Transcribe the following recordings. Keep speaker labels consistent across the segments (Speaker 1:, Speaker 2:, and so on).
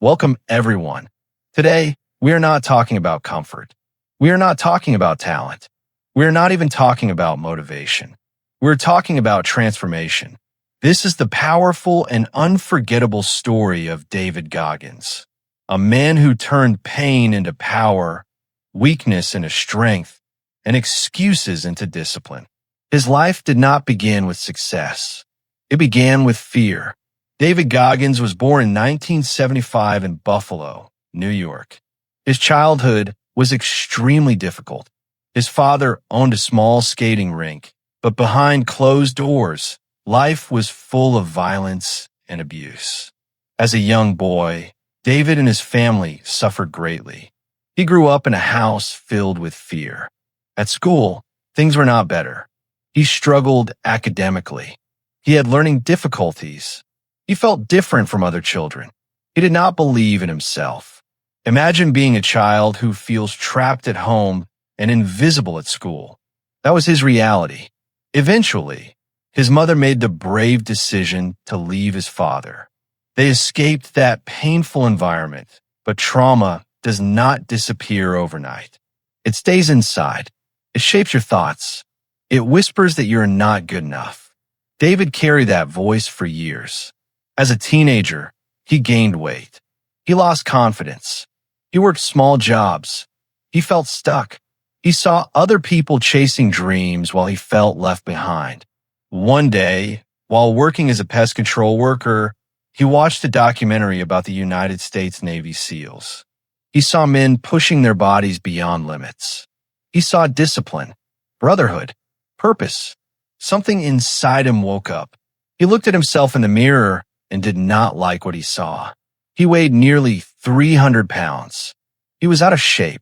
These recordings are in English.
Speaker 1: Welcome, everyone. Today, we are not talking about comfort. We are not talking about talent. We are not even talking about motivation. We're talking about transformation. This is the powerful and unforgettable story of David Goggins, a man who turned pain into power, weakness into strength, and excuses into discipline. His life did not begin with success. It began with fear. David Goggins was born in 1975 in Buffalo, New York. His childhood was extremely difficult. His father owned a small skating rink, but behind closed doors, life was full of violence and abuse. As a young boy, David and his family suffered greatly. He grew up in a house filled with fear. At school, things were not better. He struggled academically. He had learning difficulties. He felt different from other children. He did not believe in himself. Imagine being a child who feels trapped at home and invisible at school. That was his reality. Eventually, his mother made the brave decision to leave his father. They escaped that painful environment, but trauma does not disappear overnight. It stays inside. It shapes your thoughts. It whispers that you're not good enough. David carried that voice for years. As a teenager, he gained weight. He lost confidence. He worked small jobs. He felt stuck. He saw other people chasing dreams while he felt left behind. One day, while working as a pest control worker, he watched a documentary about the United States Navy SEALs. He saw men pushing their bodies beyond limits. He saw discipline, brotherhood, purpose. Something inside him woke up. He looked at himself in the mirror and did not like what he saw. He weighed nearly 300 pounds. He was out of shape.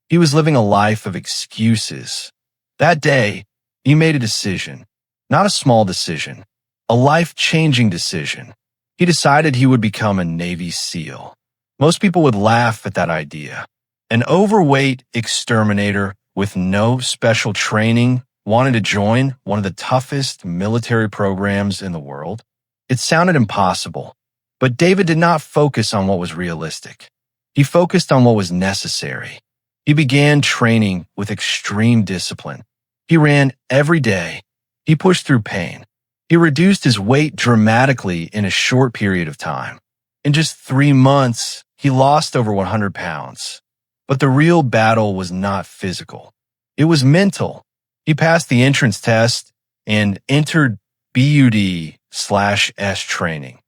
Speaker 1: He was living a life of excuses. That day, he made a decision, not a small decision, a life-changing decision. He decided he would become a Navy SEAL. Most people would laugh at that idea. An overweight exterminator with no special training wanted to join one of the toughest military programs in the world. It sounded impossible, but David did not focus on what was realistic. He focused on what was necessary. He began training with extreme discipline. He ran every day. He pushed through pain. He reduced his weight dramatically in a short period of time. In just 3 months, he lost over 100 pounds. But the real battle was not physical. It was mental. He passed the entrance test and entered BUD/S training,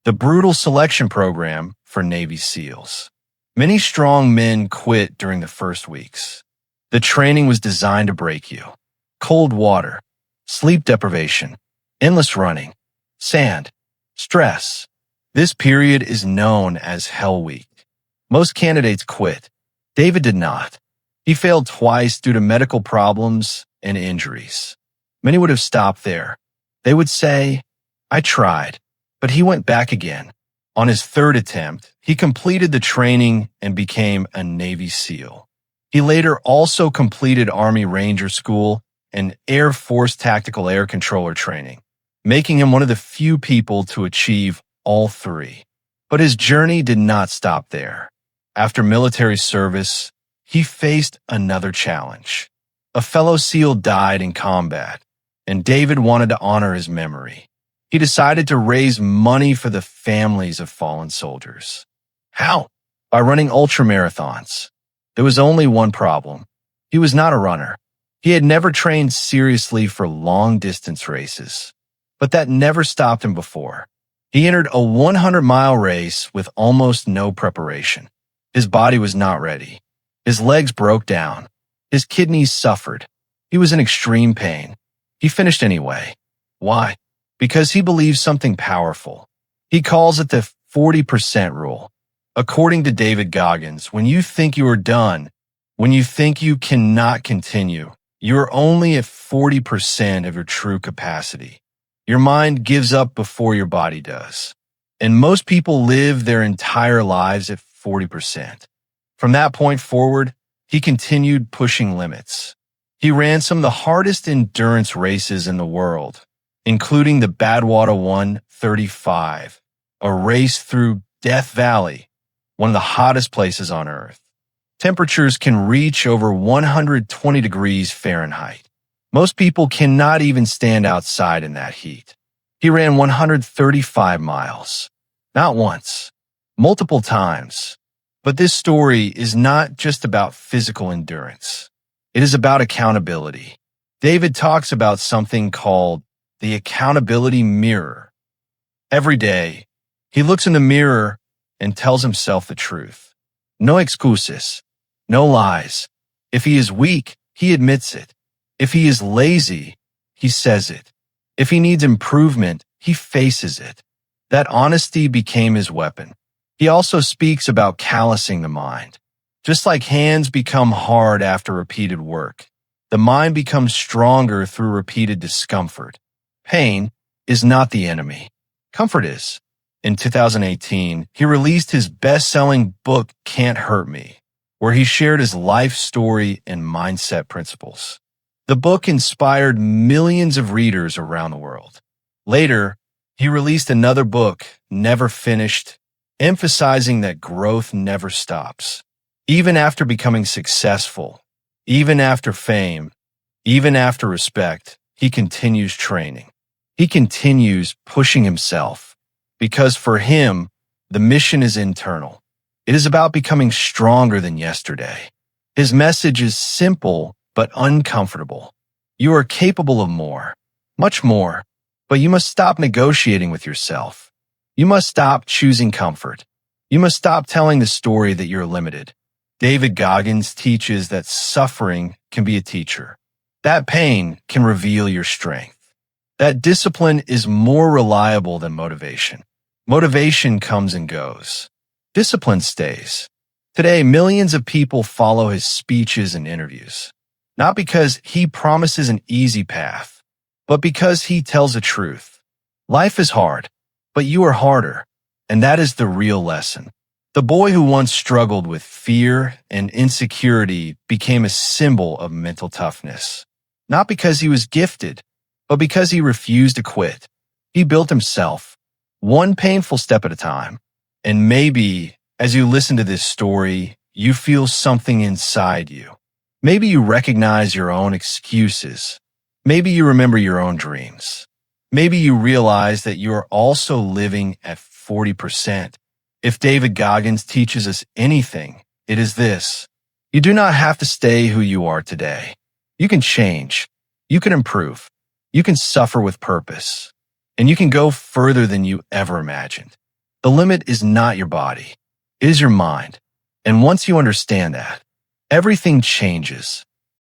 Speaker 1: the brutal selection program for Navy SEALs. Many strong men quit during the first weeks. The training was designed to break you. Cold water, sleep deprivation, endless running, sand, stress. This period is known as Hell Week. Most candidates quit. David did not. He failed twice due to medical problems and injuries. Many would have stopped there. They would say, "I tried," but he went back again. On his third attempt, he completed the training and became a Navy SEAL. He later also completed Army Ranger School and Air Force Tactical Air Controller training, making him one of the few people to achieve all three. But his journey did not stop there. After military service, he faced another challenge. A fellow SEAL died in combat, and David wanted to honor his memory. He decided to raise money for the families of fallen soldiers. How? By running ultramarathons. There was only one problem. He was not a runner. He had never trained seriously for long-distance races. But that never stopped him before. He entered a 100-mile race with almost no preparation. His body was not ready. His legs broke down. His kidneys suffered. He was in extreme pain. He finished anyway. Why? Because he believes something powerful. He calls it the 40% rule. According to David Goggins, when you think you are done, when you think you cannot continue, you are only at 40% of your true capacity. Your mind gives up before your body does. And most people live their entire lives at 40%. From that point forward, he continued pushing limits. He ran some of the hardest endurance races in the world, including the Badwater 135, a race through Death Valley, one of the hottest places on Earth. Temperatures can reach over 120 degrees Fahrenheit. Most people cannot even stand outside in that heat. He ran 135 miles. Not once, multiple times. But this story is not just about physical endurance. It is about accountability. David talks about something called the accountability mirror. Every day, he looks in the mirror and tells himself the truth. No excuses, no lies. If he is weak, he admits it. If he is lazy, he says it. If he needs improvement, he faces it. That honesty became his weapon. He also speaks about callousing the mind. Just like hands become hard after repeated work, the mind becomes stronger through repeated discomfort. Pain is not the enemy. Comfort is. In 2018, he released his best-selling book, Can't Hurt Me, where he shared his life story and mindset principles. The book inspired millions of readers around the world. Later, he released another book, Never Finished, emphasizing that growth never stops. Even after becoming successful, even after fame, even after respect, he continues training. He continues pushing himself because for him, the mission is internal. It is about becoming stronger than yesterday. His message is simple but uncomfortable. You are capable of more, much more, but you must stop negotiating with yourself. You must stop choosing comfort. You must stop telling the story that you're limited. David Goggins teaches that suffering can be a teacher. That pain can reveal your strength. That discipline is more reliable than motivation. Motivation comes and goes. Discipline stays. Today, millions of people follow his speeches and interviews, not because he promises an easy path, but because he tells the truth. Life is hard, but you are harder, and that is the real lesson. The boy who once struggled with fear and insecurity became a symbol of mental toughness, not because he was gifted, but because he refused to quit. He built himself, one painful step at a time. And maybe, as you listen to this story, you feel something inside you. Maybe you recognize your own excuses. Maybe you remember your own dreams. Maybe you realize that you are also living at 40%. If David Goggins teaches us anything, it is this. You do not have to stay who you are today. You can change. You can improve. You can suffer with purpose. And you can go further than you ever imagined. The limit is not your body. It is your mind. And once you understand that, everything changes.